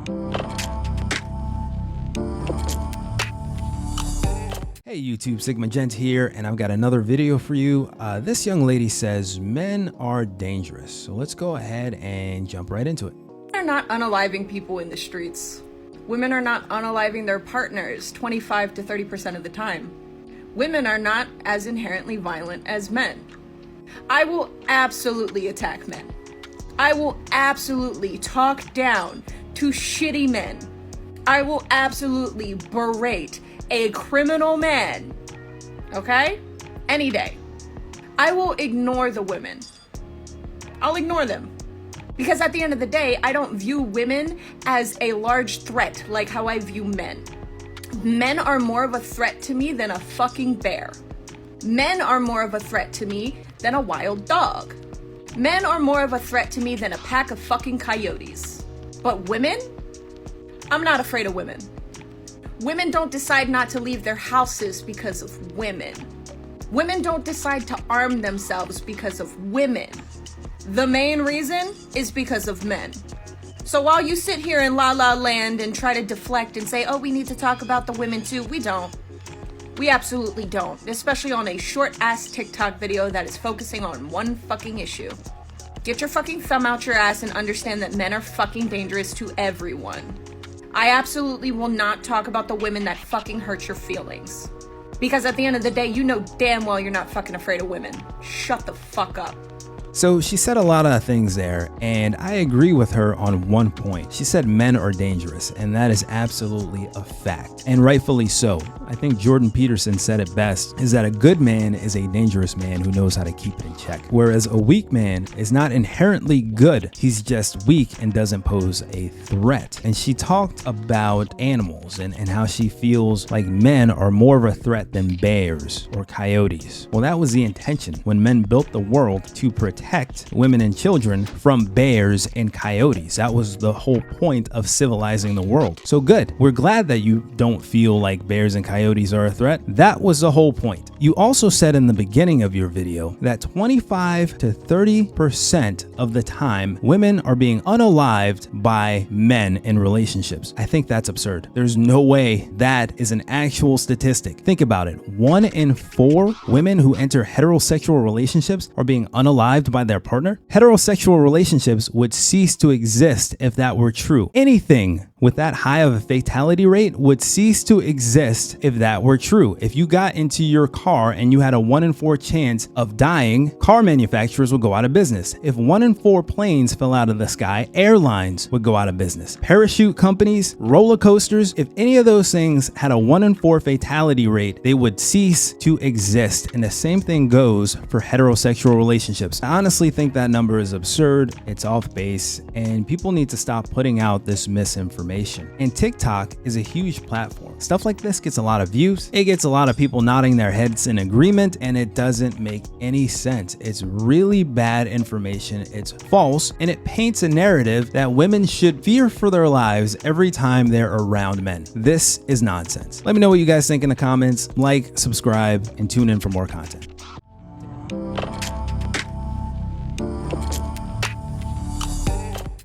Hey YouTube, Sigma Gent here, and I've got another video for you. This young lady says men are dangerous, so let's go ahead and jump right into it. Women are not unaliving people in the streets. Women are not unaliving their partners 25 to 30% of the time. Women are not as inherently violent as men. I will absolutely attack men. I will absolutely talk down to shitty men. I will absolutely berate a criminal man, okay? Any day. I will ignore the women. I'll ignore them. Because at the end of the day, I don't view women as a large threat like how I view men. Men are more of a threat to me than a fucking bear. Men are more of a threat to me than a wild dog. Men are more of a threat to me than a pack of fucking coyotes. But women? I'm not afraid of women. Women don't decide not to leave their houses because of women. Women don't decide to arm themselves because of women. The main reason is because of men. So while you sit here in La La Land and try to deflect and say, oh, we need to talk about the women too, we don't. We absolutely don't, especially on a short-ass TikTok video that is focusing on one fucking issue. Get your fucking thumb out your ass and understand that men are fucking dangerous to everyone. I absolutely will not talk about the women that fucking hurt your feelings. Because at the end of the day, you know damn well you're not fucking afraid of women. Shut the fuck up. So she said a lot of things there, and I agree with her on one point. She said men are dangerous, and that is absolutely a fact, and rightfully so. I think Jordan Peterson said it best, is that a good man is a dangerous man who knows how to keep it in check, whereas a weak man is not inherently good. He's just weak and doesn't pose a threat. And she talked about animals and how she feels like men are more of a threat than bears or coyotes. Well, that was the intention when men built the world to protect women and children from bears and coyotes. That was the whole point of civilizing the world. So good. We're glad that you don't feel like bears and coyotes are a threat. That was the whole point. You also said in the beginning of your video that 25 to 30% of the time women are being unalived by men in relationships. I think that's absurd. There's no way that is an actual statistic. Think about it. 1 in 4 women who enter heterosexual relationships are being unalived by their partner. Heterosexual relationships would cease to exist if that were true. Anything with that high of a fatality rate would cease to exist if that were true. If you got into your car and you had a 1 in 4 chance of dying, car manufacturers would go out of business. If 1 in 4 planes fell out of the sky, airlines would go out of business. Parachute companies, roller coasters, if any of those things had a 1 in 4 fatality rate, they would cease to exist. And the same thing goes for heterosexual relationships. I honestly think that number is absurd. It's off base, and people need to stop putting out this misinformation. And TikTok is a huge platform. Stuff like this gets a lot of views. It gets a lot of people nodding their heads in agreement, and it doesn't make any sense. It's really bad information. It's false, and it paints a narrative that women should fear for their lives every time they're around men. This is nonsense. Let me know what you guys think in the comments. Like, subscribe, and tune in for more content.